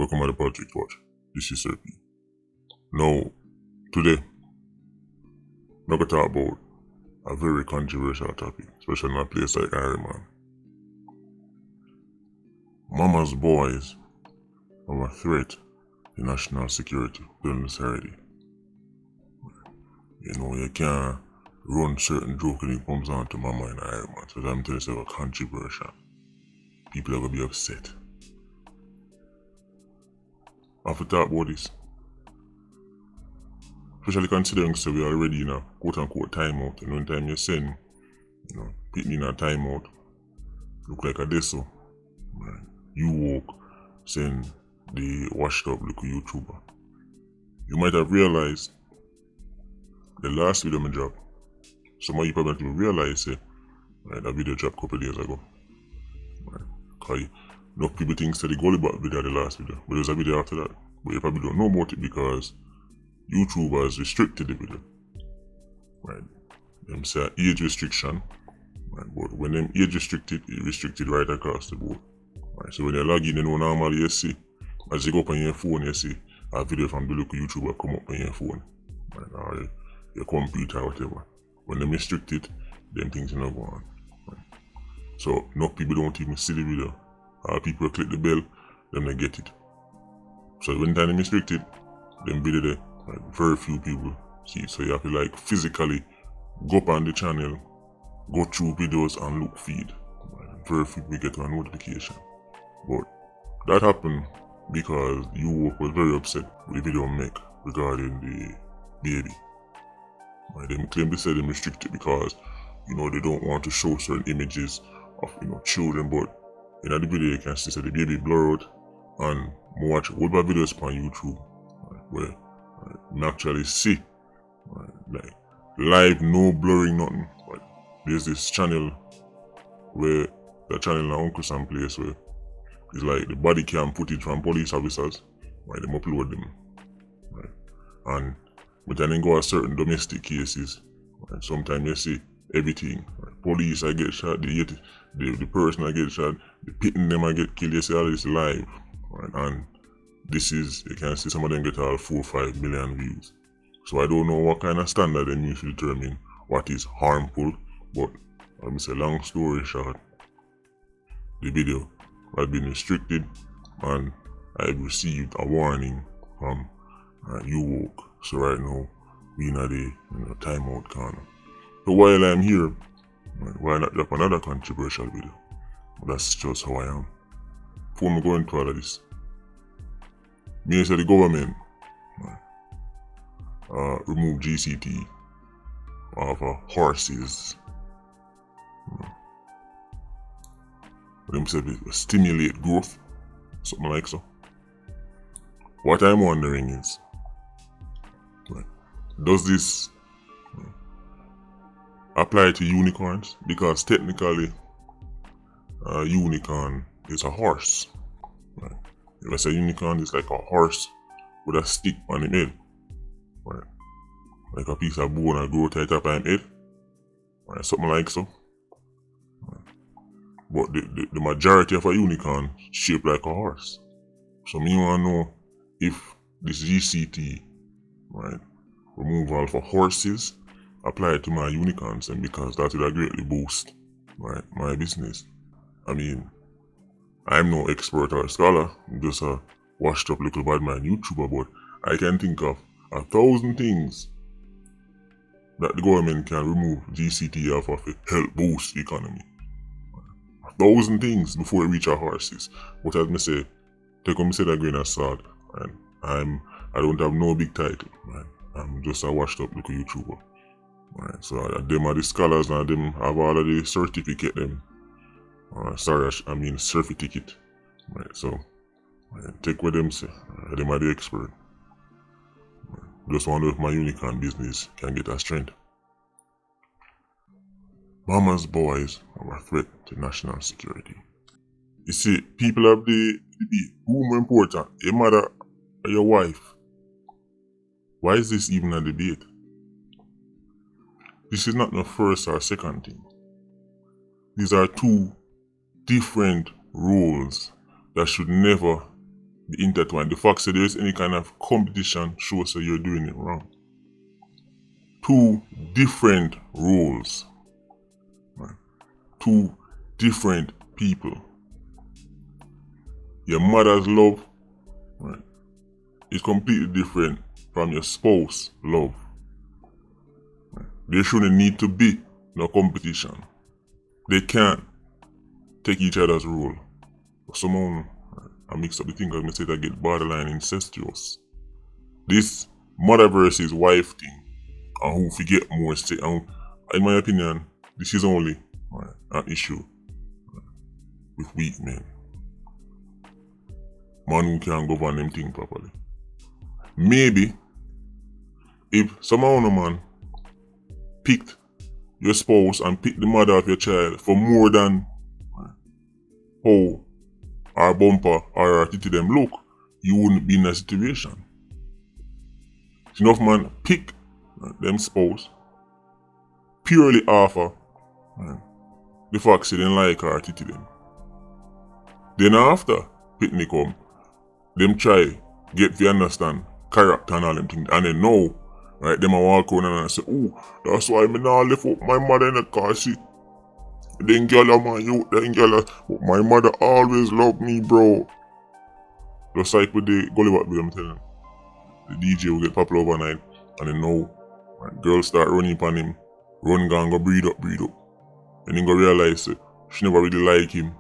Welcome to the Politricks Watch. This is Sir P. Now, today, I'm going to talk about a very controversial topic, especially in a place like Ireland. Mama's boys are a threat to national security during the society. You know, you can't run certain joke and it comes on to mama in Ireland. So I'm telling you, it's controversial. People are going to be upset. I have to talk about this. Especially considering so we are already in a quote-unquote timeout. And when time you send, people in a timeout, look like a deso. You walk, send the washed up little YouTuber. You might have realized the last video I dropped. Some of you probably didn't realize that video dropped a couple of days ago. Because enough people think that the Gollybot video the last video, but there's a video after that. But you probably don't know about it because YouTube has restricted the video. Them say age restriction. But when them age restricted, it restricted right across the board. So when you log in, normally you see, as you go up on your phone, you see a video from the local YouTuber come up on your phone. Or your computer or whatever. When they restrict it, them things are not going on. So enough people don't even see the video. People click the bell, then they get it. So when they restrict it, them video there, very few people see it. So you have to physically go up on the channel, go through videos and look feed. Very few people get a notification. But that happened because you was very upset with the video I make regarding the baby. They claim they said they restrict it because they don't want to show certain images of children, but in the video you can see that the baby blurred and watch all my videos on YouTube where you actually see live, no blurring, nothing. There's this channel where the channel in Uncle Sam place where it's like the body cam footage from police officers, them upload them. And but then go a certain domestic cases. Sometimes you see everything. Police I get shot, the person I get shot, the pitting them I get killed, you see all this live. And this is, you can see some of them get all 4 or 5 million views. So I don't know what kind of standard they use to determine what is harmful, but let me say long story short, the video has been restricted and I've received a warning from YouWoke. So right now, we in the timeout corner. So while I'm here, why not drop another controversial video? That's just how I am. Before we go into all of this, me say the government remove GCT off horses. Them said it stimulate growth, something like so. What I'm wondering is, does this apply to unicorns? Because technically, a unicorn is a horse. If I say unicorn, it's like a horse with a stick on the head. Like a piece of bone that grow tight up on the head. Something like so. But the majority of a unicorn shaped like a horse. So me want to know if this GCT, removal for horses apply to my unicorns, and because that will greatly boost my business. I mean, I'm no expert or scholar, I'm just a washed up little bad man YouTuber, but I can think of 1,000 things that the government can remove GCT off of it, help boost the economy. 1,000 things before it reach our horses. But as me say, take on me say that grain of salt, I don't have no big title, I'm just a washed up little YouTuber. So them are the scholars and them have all of the certificate them. Certificate. So take what them say. Them are the expert. Just wonder if my unicorn business can get a strength. Mama's boys are a threat to national security. You see, people have the debate. Who more important, your mother or your wife? Why is this even a debate? This is not the first or second thing. These are two different roles that should never the intertwined. The fact that there is any kind of competition shows that you're doing it wrong. Two different roles. Right? Two different people. Your mother's love, right, is completely different from your spouse's love. Right? There shouldn't need to be no competition. They can't take each other's role. But somehow, I mix up the thing because I say that get borderline incestuous. This mother versus wife thing, and who forget more, in my opinion, this is only an issue with weak men. Man who can't govern them thing properly. Maybe if somehow no man picked your spouse and picked the mother of your child for more than how our bumper or our titty them look, you wouldn't be in that situation. Enough man pick them spouse purely after the fact they didn't like her titty them. Then after picnic come, them try get to understand character and all them things, and then know, right, them a walk around and say, oh, that's why me not lift up my mother in the car seat. Then girl of my youth, then girl, but my mother always loved me, bro. Just like with the gully what I'm telling him. The DJ will get popular overnight, and then now, right, girls start running upon him, run gun, go breed up. And then go realize that she never really like him.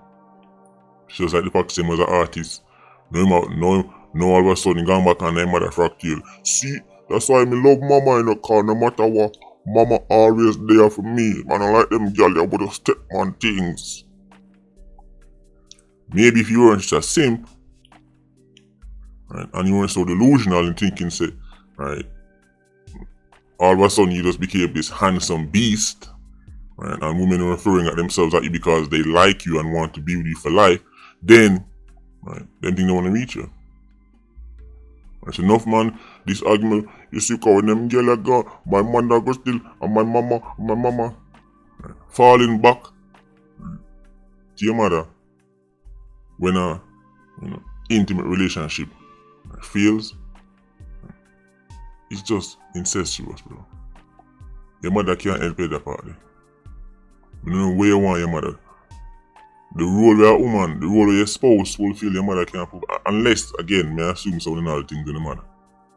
She just like the fact him as an artist. Now all of a sudden gone back on their mother fractal. See, that's why me love mama in the car, no matter what. Mama always there for me. Man, I like them girl about the stepman things. Maybe if you weren't just a simp, right, and you weren't so delusional in thinking, say, right, all of a sudden you just became this handsome beast, right, and women are throwing at themselves at you because they like you and want to be with you for life, then, right, them think they want to meet you. That's enough, man. This argument, you see, when them girl go, my mother go still, and my mama, right, falling back to your mother when a intimate relationship fails. It's just incestuous, bro. Your mother can't help you that part. You don't know where you want your mother. The role of a woman, the role of your spouse fulfill your mother can't prove. Unless, again, may I assume some other things in the mother.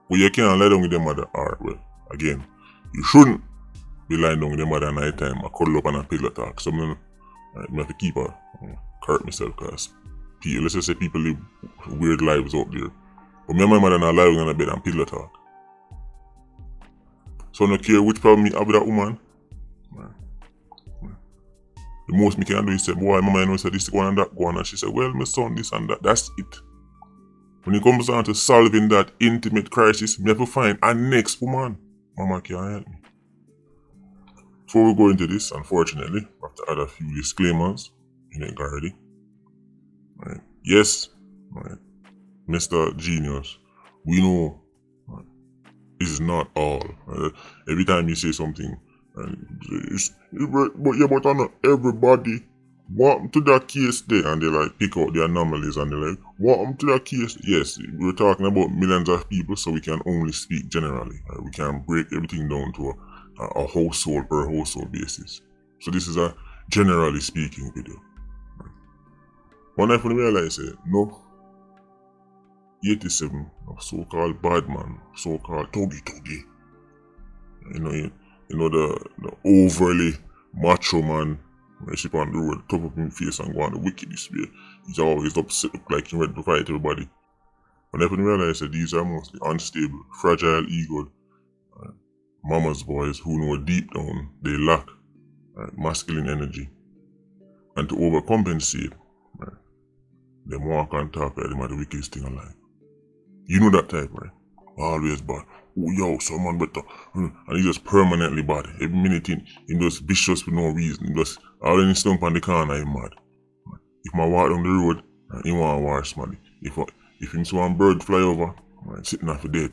But you can't lie down with your mother. Alright, well, again, you shouldn't be lying down with your mother at night time. I cuddle up and a pillow talk. So I have to keep her, correct myself, because let's just say people live weird lives out there. But me and my mother not lying on a bed and pillow talk. So I don't care which problem you have with that woman. The most me can do is say, boy, mama, you know, said this one and that one. And she said, well, my son, this and that. That's it. When it comes down to solving that intimate crisis, me have to find a next woman. Mama can't help me. Before we go into this, unfortunately, I have to add a few disclaimers in it already. Right. Yes, right, Mr. Genius, we know, right, this is not all. Right? Every time you say something, but I know everybody want to that case there, and they like pick out the anomalies and they like want to that case. Yes, we're talking about millions of people, so we can only speak generally. Right? We can break everything down to a household per household basis. So this is a generally speaking video. Right? One I realize no 87 of so-called bad man, so-called tuggy. You know the overly macho man, when he on the road, top of his face and go on the wickedest way. He's always upset, look like he's ready to fight everybody. When I realize that these are mostly unstable, fragile ego, mama's boys who know deep down they lack masculine energy. And to overcompensate, them walk and talk like them are the wickedest thing alive. You know that type, right? Always bad. Oh, yo, someone better. And he just permanently bad. Every minute he just vicious for no reason. He just all in his stump on the corner, he mad. If I walk down the road, he want to wash somebody. If him see one bird fly over, sitting off for dead.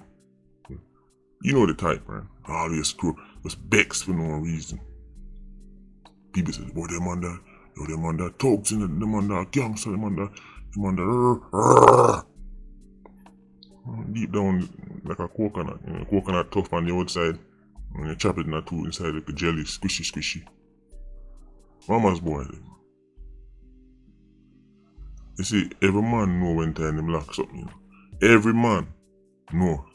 You know the type, man. Always screw. Just vex for no reason. People say, boy, them on that thugs in it, them on that gangster, them on that. Deep down like a coconut. You know, coconut tough on the outside. When you chop it in two inside like a jelly, squishy. Mama's boy. You see, every man know when time them lock something, you know. Every man know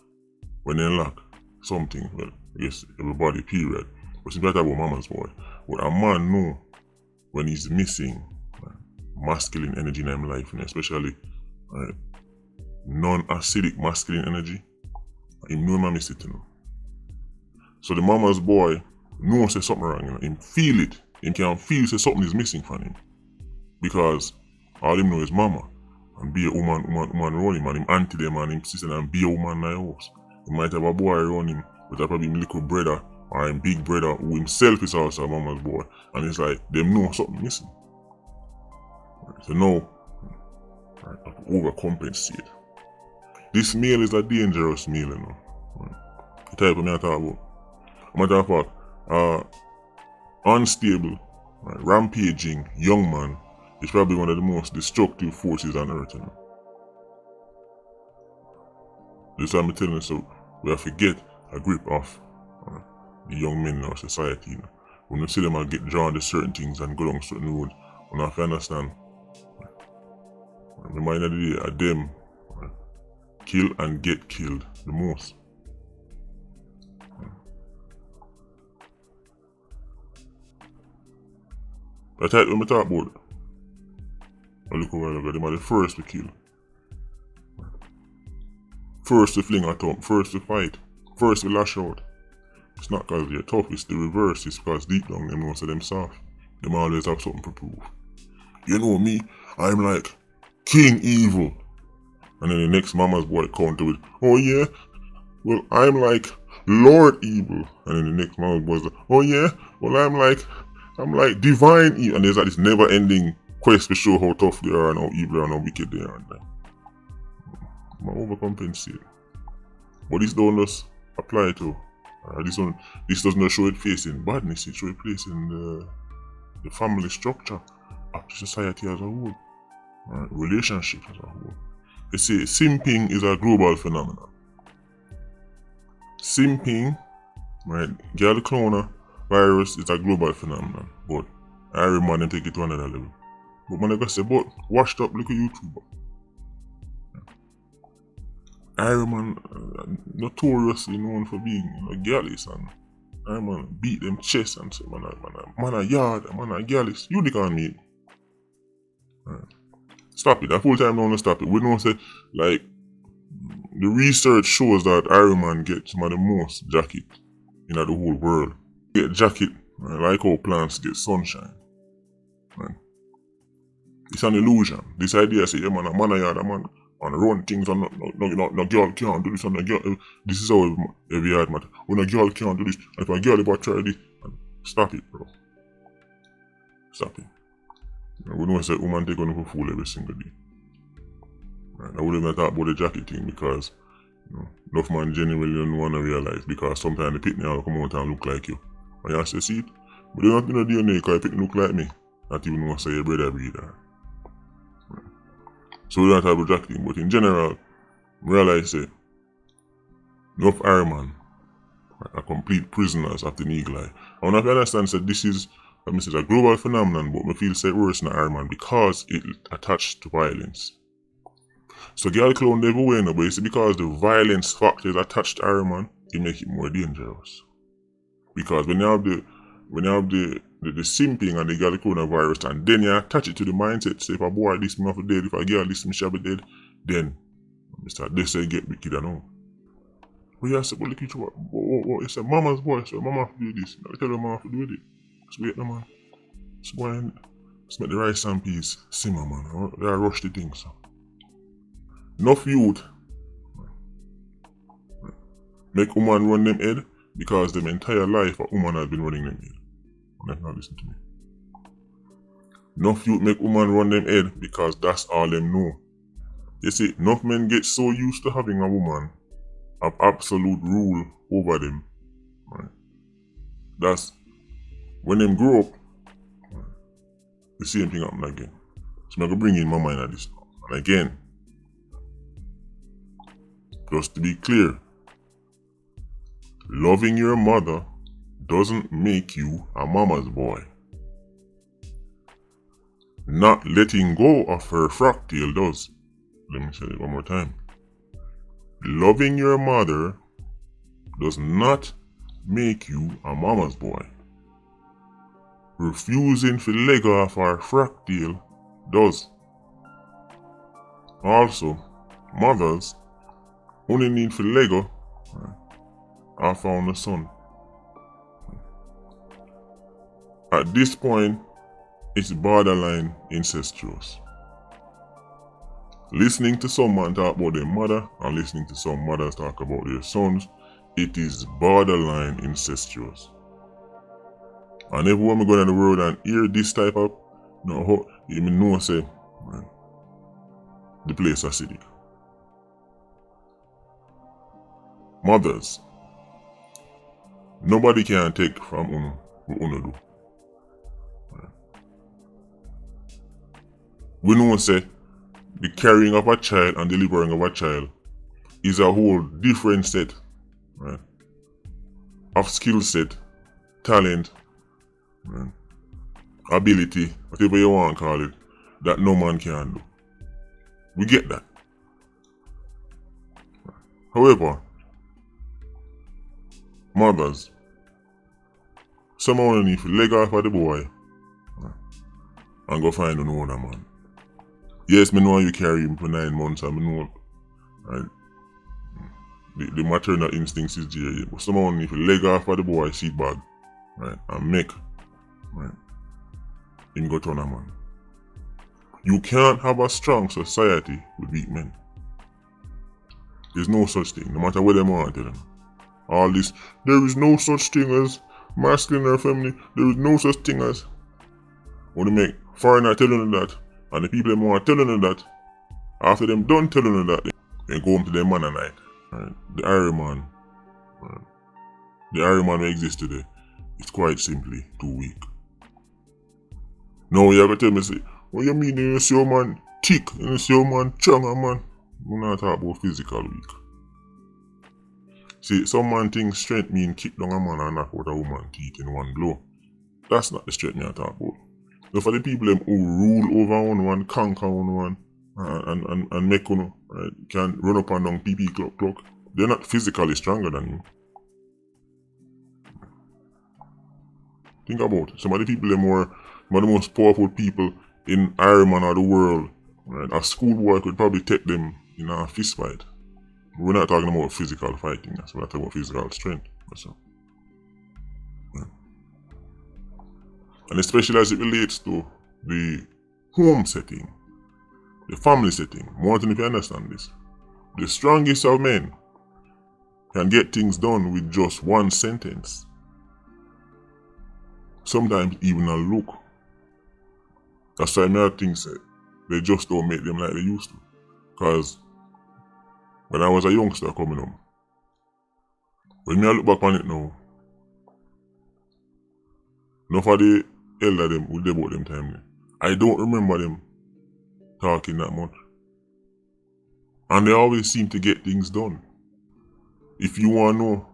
when they lock something. Well, yes, everybody period. But it's better about mama's boy. But a man know when he's missing masculine energy in his life, especially non-acidic masculine energy. He know him miss it, you know. So the mama's boy knows there's something wrong, you know. Him feel it. Him can feel say something is missing from him. Because all him know is mama. And be a woman around him, and him auntie them and him sister and be a woman in the house. He might have a boy around him, but that probably him little brother or him big brother who himself is also a mama's boy. And it's like them know something missing. So now, I have to overcompensate. This meal is a dangerous meal, you know. The type of meal I talk about. Matter of fact, unstable, rampaging young man is probably one of the most destructive forces on earth, you know. This is what I'm telling you, so we have to get a grip of the young men in our society, you know. When you see them get drawn to certain things and go down certain road, we have to understand. The mind of the day are them kill and get killed the most. That's what we talk about. A little while ago, them are the first to kill. First to fling a thumb, first to fight, first to lash out. It's not because they're tough, it's the reverse. It's because deep down them know them soft. Them always have something to prove. You know me, I'm like King Evil. And then the next mama's boy counter with, oh yeah, well I'm like Lord Evil. And then the next mama's boy's like, oh yeah, well I'm like Divine Evil. And there's like this never ending quest to show how tough they are and how evil they are and how wicked they are. And I'm overcompensating. But this don't just apply to this does not show it face in badness, it shows it place in the family structure of the society as a whole. Relationship as a whole. They say simping is a global phenomenon. Simping, right, girl cloner virus is a global phenomenon, but every man them take it to another level. But man, like I say, but washed up little YouTuber. Iron Man notoriously known for being girlies, and Iron Man beat them chest and say man a yard, man a girlies. You can't meet. Stop it. That full time don't stop it. We know say like the research shows that Iron Man gets some of the most jacket in the whole world. Get jacket like how plants get sunshine. Right? It's an illusion. This idea say, yeah man a yard, a man run things and no girl can't do this and no girl. This is how every yard matter. When a girl can't do this, and if a girl ever try this, stop it, bro. Stop it. We know say woman take on for fool every single day. Right? I wouldn't talk about the jacket thing because enough man genuinely don't want to realize because sometimes the pitney will come out and look like you. And you say see it, but they don't know DNA because the pitney look like me. Not even know say your brother breeder. Right? So we don't talk about jacket thing, but in general, realize say enough Iron Man are complete prisoners of the eagle eye. I want to understand that this is a global phenomenon, but I feel say worse than Iron Man because it attached to violence. So girl clown never win, but it's because the violence factor is attached to Iron Man, it make it more dangerous. Because when you have the simping and the girl coronavirus and then you attach it to the mindset, say if a boy this me have to dead, if a girl this me shall be dead, then Mr. This say get wicked and all. But you say, but look at what you say, mama's boy, so mama have to do this. I tell her mama have to do it. So wait no man. So boy, let's make the rice and peas simmer man. They rush the things. So. Enough youth make woman run them head because them entire life a woman has been running them head. And not listen to me. Enough youth make woman run them head because that's all them know. You see, enough men get so used to having a woman have absolute rule over them. Right? That's when them grow up, the same thing happen again. So I'm going to bring in my mind at this. And again, Just to be clear, loving your mother doesn't make you a mama's boy. Not letting go of her frock tail does. Let me say it one more time. Loving your mother does not make you a mama's boy. Refusing to leg off her frock tail does. Also, mothers only need to leg off on the son. At this point, it's borderline incestuous. Listening to some man talk about their mother and listening to some mothers talk about their sons, it is borderline incestuous. And everyone we go in the world and hear this type of, you know say, man, the place is acidic. Mothers, nobody can take from what do. We know say the carrying of a child and delivering of a child is a whole different set, right, of skill set, talent, right, ability, whatever you want to call it, that no man can do. We get that. However, mothers, someone need to leg off of the boy and go find another man. Yes, me know you carry him for 9 months and me know, right, the maternal instincts is there, but someone need to leg off of the boy seat bag, right, and make, right, him go turn a man. You can't have a strong society with weak men. There's no such thing, no matter what they want to tell them. All this, there is no such thing as masculine or feminine, there is no such thing as, when they make foreigner telling them that, and the people them want telling them that, after them done telling them that, they go home to their man at night. Right? The Iron Man, right? The Iron Man that exists today, it's quite simply too weak. Now you have to tell me, say, what you mean you see your man thick, you see your man strong, man? We're not talking about physical weak. See, some man think strength mean kick down a man and knock out a woman teeth in one blow. That's not the strength me I talk about. So for the people them who rule over one, conquer one, and make one, right, can run up and down PP clock, they're not physically stronger than you. Think about it. Some of the people them were one of the most powerful people in Iron Man of the world. Right? A schoolboy could probably take them in a fist fight. We're not talking about physical fighting, we're not talking about physical strength. So. Yeah. And especially as it relates to the home setting, the family setting. More than if you understand this. The strongest of men can get things done with just one sentence. Sometimes even a look. That's why many things they just don't make them like they used to. Because when I was a youngster coming up, when I look back on it now, enough of the elder them would about them time. I don't remember them talking that much. And they always seem to get things done. If you want to know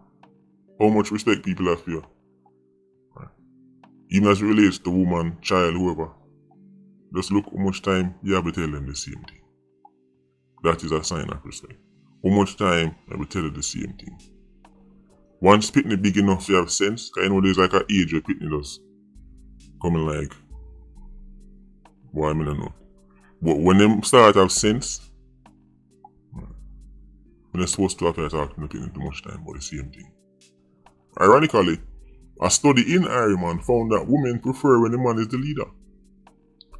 how much respect people have for you, right, even as it relates to woman, child, whoever, just look how much time you have to tell them the same thing. That is a sign of respect. How much time I will tell you the same thing. Once pitney big enough to have sense, because you know there's like an age where pitney does coming like, boy, I don't know. But when them start to have sense, when they're supposed to have to talk to pitney too much time about the same thing. Ironically, a study in Ireland found that women prefer when the man is the leader.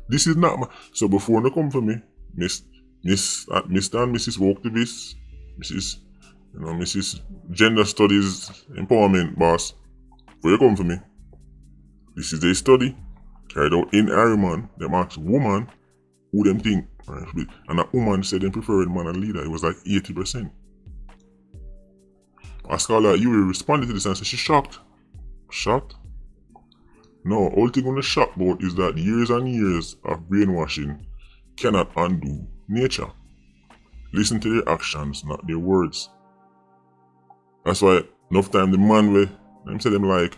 This is not my... So before they come for me, Mr. and Mrs. Woketivist, Mrs. Gender Studies Empowerment Boss, before you come for me, this is a study carried out in Ireland that asked woman who them think, right? And a woman said they prefer the man as leader. It was like 80%. A scholar like you responded to this and said she's shocked. Shocked? No, all thing on the shock about is that years and years of brainwashing cannot undo nature. Listen to their actions, not their words. That's why enough time the man will, them say them like,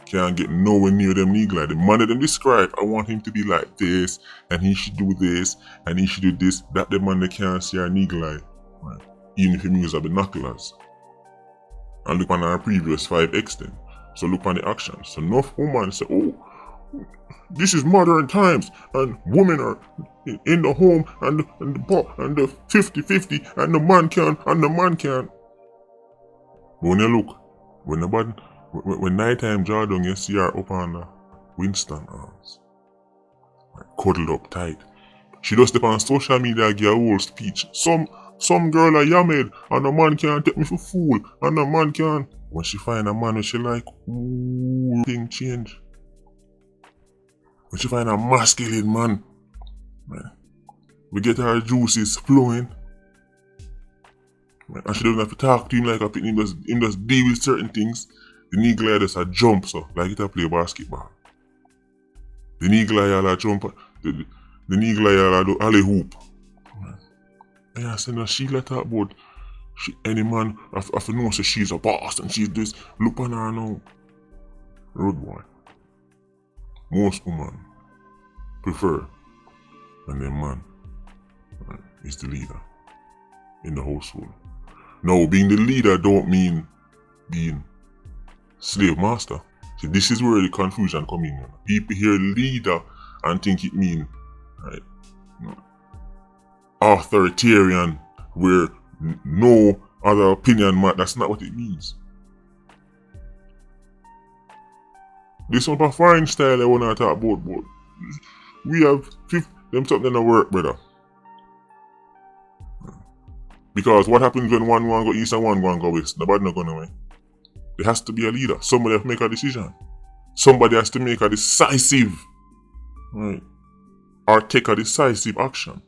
can't get nowhere near them nigga. The man that them describe, I want him to be like this, and he should do this, and he should do this. That the man they can't see our nigga. Right? Even if he use the binoculars. And look on our previous 5x then. So look on the actions. So enough women say, oh, this is modern times, and women are in the home, and the 50-50, and the man can. But when you look, when nighttime draw down, you see her up on the Winston arms, cuddled up tight. She just step on social media give a whole speech. Some girl a yammed, and the man can't take me for fool, and the man can. When she find a man who she like, ooh, thing change. When she find a masculine man, we get her juices flowing. And she doesn't have to talk to him like a pit. Him just deal with certain things. The nigga just a jump, so like it a play basketball. The nigga a jump, the nigga a do alley hoop. And I say no, she let talk about any man have to know so she's a boss and she's this. Look on her now. Road boy. Most women prefer when their man is the leader in the household. Now, being the leader don't mean being slave master. See, this is where the confusion comes in. People hear leader and think it means authoritarian, where no other opinion matters. That's not what it means. This one a foreign style I want to talk about, but we have them something to work, brother. Because what happens when one go east and one go west? Nobody not going away. There has to be a leader. Somebody has to make a decision. Somebody has to make a decisive, right, or take a decisive action.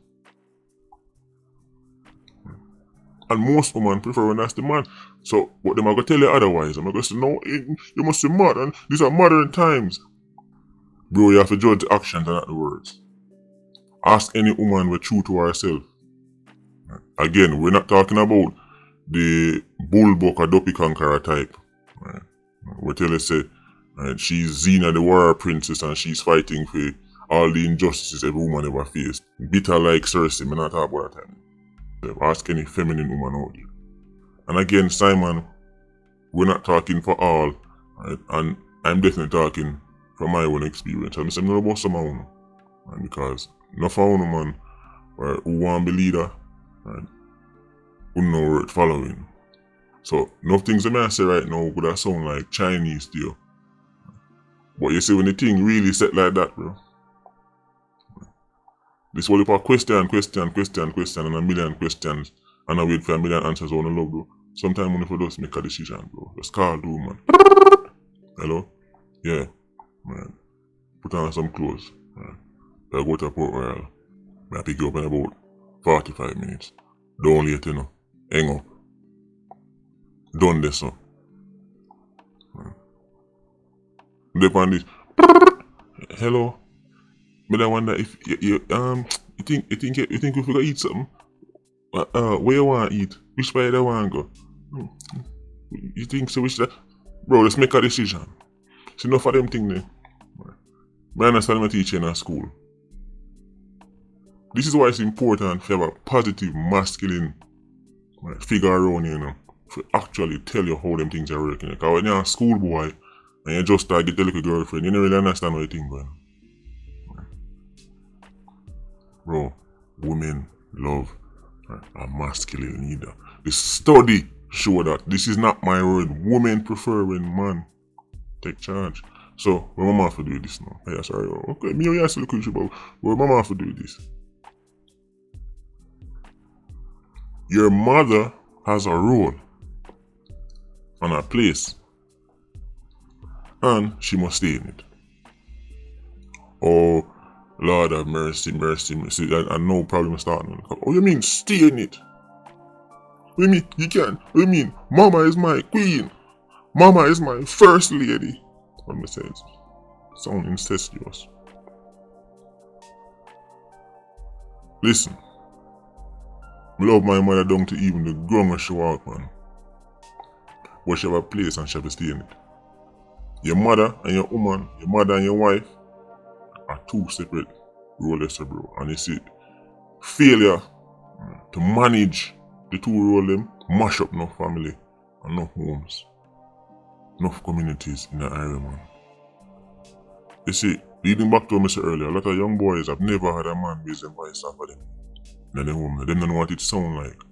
And most women prefer when that's the man. So what them are going to tell you otherwise? I'm going to say, no, you must be modern. These are modern times. Bro, you have to judge the actions and not the words. Ask any woman we're true to herself. Again, we're not talking about the bullbuck or dopey conqueror type. Right? We tell us say, right, she's Xena the warrior princess and she's fighting for all the injustices every woman ever faced. Bitter like Cersei, we're not talking about that time. Ask any feminine woman out there. And again, Simon, we're not talking for all, right? And I'm definitely talking from my own experience. I'm saying about some woman, right? Because not for one man, right, who want to be leader, right, who know where it's following. So, enough things I may say right now would sound like Chinese to you. But you see, when the thing really set like that, bro, this whole heap of question, and a million questions, and I wait for a million answers on the love, bro. Sometimes when you just make a decision, bro. Just call do, man. Hello? Yeah, man. Put on some clothes, man. I go to Port Royal. I pick you up in about 45 minutes. Don't late, you know. Hang up. Done this, so. Depend this. Hello? But I wonder if you think we forgot eat something? Where you want to eat? Which way you want to go? You think so? Which that? Bro, let's make a decision. See, enough of them things there. I understand my teaching at school. This is why it's important to have a positive, masculine figure around you, you know, to actually tell you how them things are working. Because when you're a schoolboy and you just start get a little girlfriend, you don't really understand how you think going. Bro, women love a masculine leader. The study show that. This is not my word. Women prefer when man take charge. So, my mama have to do this now. Yeah, sorry. Okay, me and you still could but my mama have to do this. Your mother has a role and a place, and she must stay in it. Oh, Lord have mercy. I no problem starting. Oh, you mean stay in it? What do you mean you can't? What do you mean Mama is my queen? Mama is my first lady. What me says? Sound incestuous. Listen. I love my mother down to even the ground where she walk, man. But she have a place and she have to stay in it. Your mother and your woman, your mother and your wife are two separate roles, bro. And you see, failure to manage the two roles them mash up enough family and enough homes, enough communities in the area, man. You see, leading back to what I said earlier, a lot of young boys have never had a man raise them voice for them in their home. They don't know what it sound like.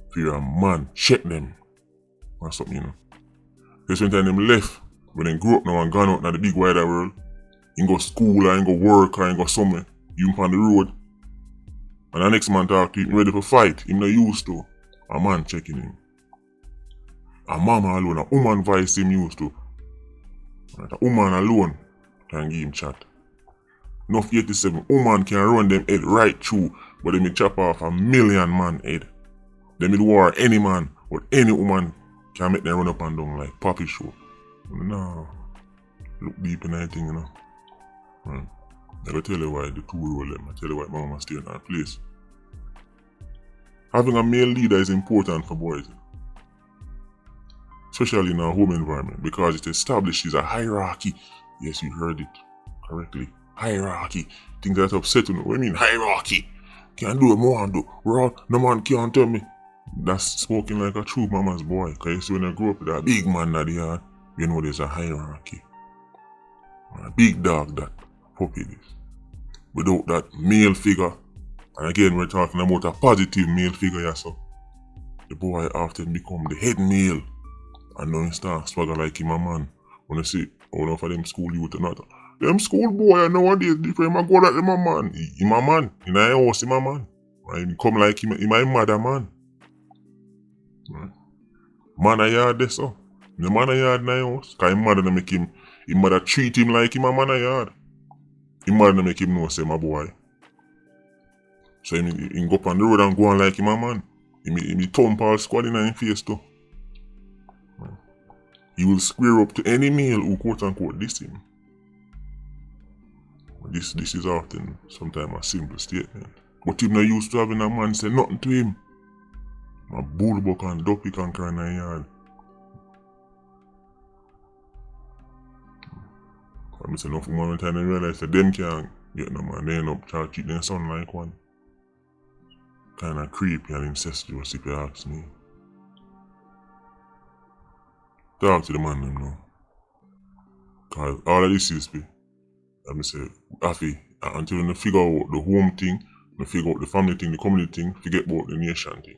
If you're a man, check them or something, you know. Because when them left, when they grew up now and gone out in the big wider world, you go school or you go work or you go somewhere, you on the road, and the next man talk to him ready for fight, him not used to. A man checking him. A mama alone, a woman voice him used to. Right? A woman alone can give him chat. Enough 87, woman can run them head right through, but they may chop off 1,000,000 man head. They may war any man, but any woman can make them run up and down like Poppy show. No, look deep in that thing, you know. Right. I will tell you why the two role them. I tell you why mama stay in her place. Having a male leader is important for boys, especially in a home environment, because it establishes a hierarchy. Yes, you heard it correctly. Hierarchy. Things that upset you. What do you mean hierarchy? Can't do what I want to do. No man can't tell me. That's spoken like a true mama's boy. Because you see when I grow up with a big man at the yard, you know there's a hierarchy. A big dog that puppy is. Without that male figure, and again we're talking about a positive male figure, yeah, so the boy often become the head male. And now he start swagger like him a man. When you see, one of them school youth and not. Them school boy nowadays different. I go like them a man. He a man. In a house, he a man. Right? He come like him a mother man. Right? Man a yard there, so. The man a yard in a house. Because his mother make him, his mother treat him like him a man a yard. His mother make him know say my boy. So he go up on the road and go on like him a man. He thump all squad in his face too. Right? He will square up to any male who quote unquote diss him. This is often sometimes a simple statement. But him not used to having a man say nothing to him. A bullbuck and duppy can cry in a yard. I say enough woman time they realize that them can't get no man. They end up trying to treat their son like one. Kinda creepy and incestuous if you ask me. Talk to the man them now. Cause all of this is I say, until you figure out the home thing, you figure out the family thing, the community thing, forget about the nation thing.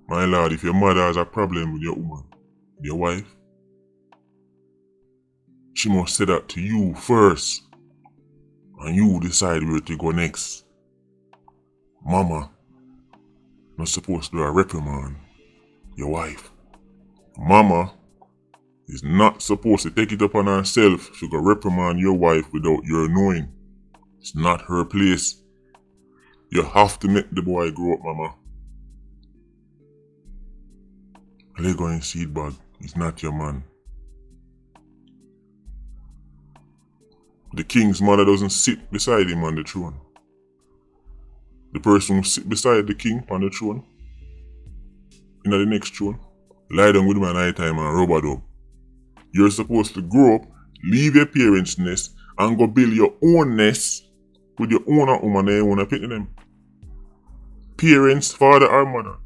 My lord, if your mother has a problem with your woman, with your wife, she must say that to you first. And you decide where to go next. Mama not supposed to reprimand your wife. Mama is not supposed to take it upon herself to go reprimand your wife without your knowing. It's not her place. You have to make the boy grow up, mama. Lego in seed bag is not your man. The king's mother doesn't sit beside him on the throne. The person who sit beside the king on the throne, in the next throne, lie down with him at night time and rub a dub. You're supposed to grow up, leave your parents' nest, and go build your own nest with your own woman and your own picking them. Parents, father or mother,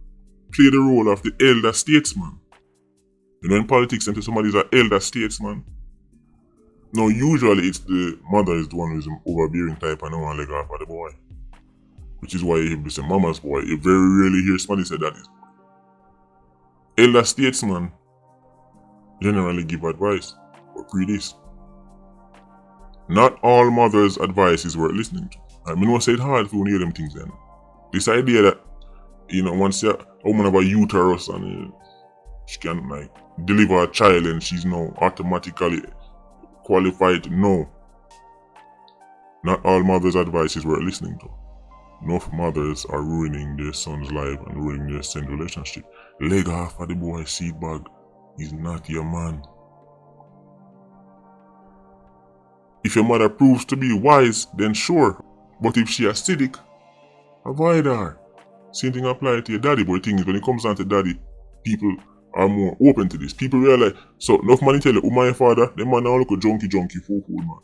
play the role of the elder statesman. You know in politics, until somebody's an elder statesman, no, usually it's the mother is the one who's an overbearing type and no one leg off of the boy. Which is why you hear say mama's boy. You very rarely hear somebody say daddy's boy. Elder statesman generally give advice, but pre this. Not all mothers' advice is worth listening to. I mean, I say it's hard for you to hear them things then. This idea that, once a woman have a uterus and she can like deliver a child and she's now automatically qualified to know. Not all mothers' advice is worth listening to. Enough mothers are ruining their son's life and ruining their son's relationship. Leg off of the boy seed bag. He's not your man. If your mother proves to be wise, then sure. But if she acidic, avoid her. Same thing apply to your daddy, but the thing is when it comes down to daddy, people are more open to this. People realize, so enough money tell you, who my father, them man now look a junkie, fool, man.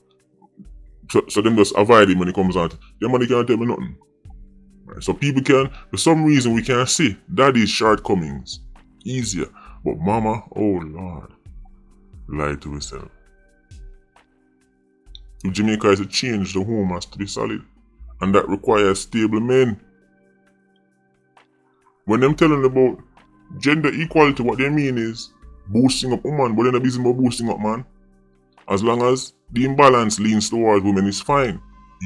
So them just avoid him when it comes down to, them money can't tell me nothing. Right? So people can, for some reason we can see daddy's shortcomings easier. But mama, oh Lord, lie to herself. If Jamaica is to change, the home has to be solid. And that requires stable men. When them telling about gender equality, what they mean is boosting up woman, but they're not busy about boosting up man. As long as the imbalance leans towards women, is fine.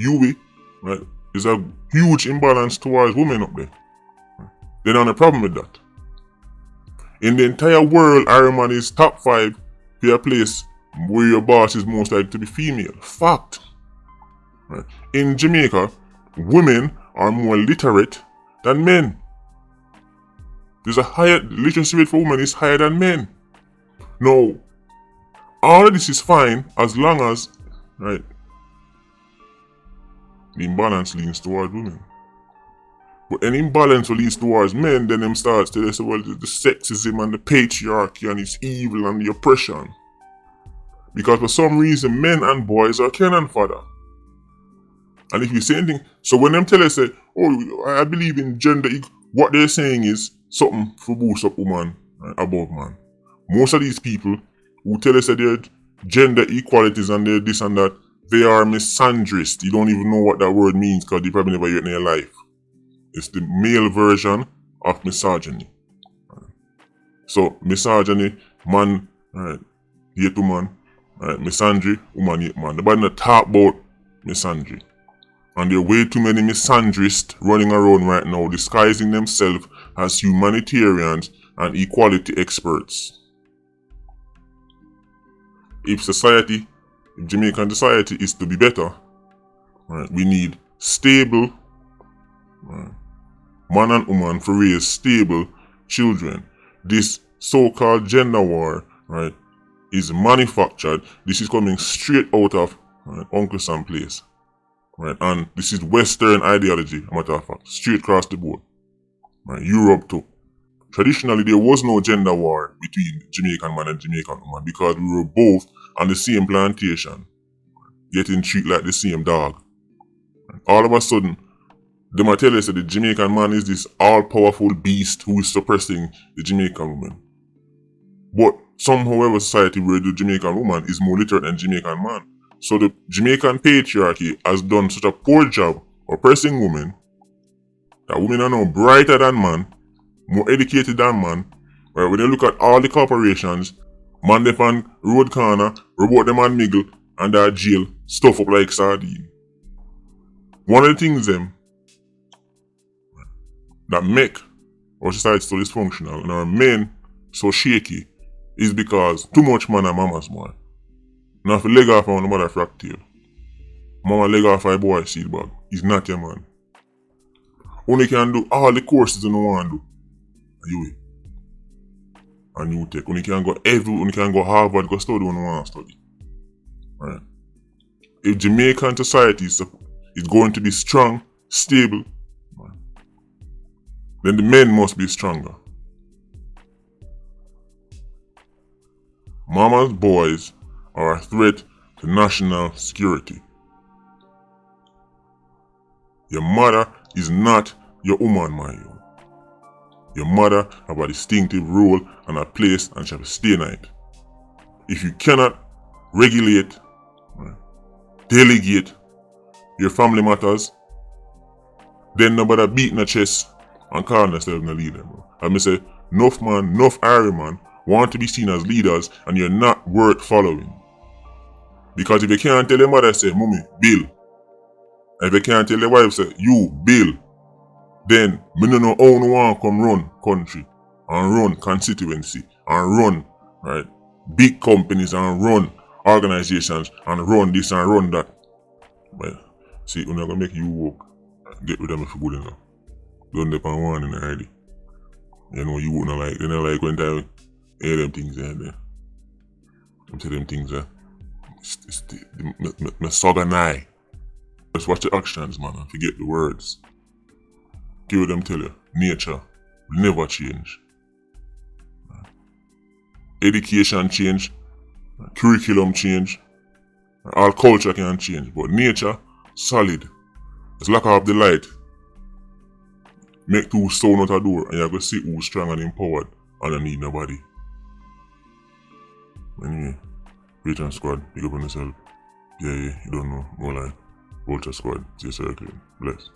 UV, right, is a huge imbalance towards women up there. They don't have a problem with that. In the entire world, Iron Man is top 5 for a place where your boss is most likely to be female. Fact. Right. In Jamaica, women are more literate than men. There's a higher literacy rate for women is higher than men. Now, all of this is fine as long as, right, the imbalance leans towards women. But any imbalance will leans towards men, then them starts to say, well, the sexism and the patriarchy and it's evil and the oppression. Because for some reason, men and boys are cannon fodder. And if you say anything, so when them tell us, say, oh, I believe in gender, what they're saying is something for boost up woman above man. Most of these people who tell us that they're gender equalities and they're this and that, they are misandrist. You don't even know what that word means because they probably never heard it in their life. It's the male version of misogyny. So misogyny, man hate woman, misandry, woman hate man. Nobody not talk about misandry. And there are way too many misandrists running around right now disguising themselves as humanitarians and equality experts. If Jamaican society is to be better, right, we need stable, right, man and woman for raise stable children. This so-called gender war, right, is manufactured. This is coming straight out of Uncle Sam place. Right, and this is Western ideology, a matter of fact, straight across the board. Right, Europe too. Traditionally, there was no gender war between Jamaican man and Jamaican woman because we were both on the same plantation, getting treated like the same dog. And all of a sudden, they might tell us that the Jamaican man is this all-powerful beast who is suppressing the Jamaican woman. But somehow, our society where the Jamaican woman is more literate than Jamaican man. So the Jamaican patriarchy has done such a poor job oppressing women that women are now brighter than man, more educated than man. Right? When you look at all the corporations, man them on road corner, report them on Miggle, and that jail, stuff up like sardine. One of the things them that make our society so dysfunctional and our men so shaky is because too much man and mama's boy. Now if you leg off on the mother fractive, mama leg off a boy seed bag, he's not your man. Only can do all the courses you don't want to do. You and you take. Only can go Harvard, go study when you want to study. Right. If Jamaican society is going to be strong, stable, right, then the men must be stronger. Mama's boys are a threat to national security. Your mother is not your woman, man. Your mother have a distinctive role and a place and shall stay in it. If you cannot regulate, right, delegate your family matters, then nobody beating a chest and calling themselves a leader. Bro. And I say, enough man, enough Iron man want to be seen as leaders and you're not worth following. Because if you can't tell your mother, say, Mommy, Bill. And if you can't tell your wife, say, you, Bill. Then, me no know how you want to come run country and run constituency and run, right, big companies and run organizations and run this and run that. Well, see, we're not going to make you work. Get rid of me for good enough. Don't depend on one already. You know, you wouldn't like, you know, like when I hear them things there. I'm saying them things there. It's the misogyny. Just watch the actions, man, and forget the words. Give what them tell you. Nature will never change. Education change, curriculum change, all culture can change, but nature, solid. Just lock off the light. Make two stone out a door and you're going to see who's strong and empowered and don't need nobody. Anyway, Patreon squad, pick up on yourself. Yeah, you don't know, more like Vulture squad, stay circling. Bless.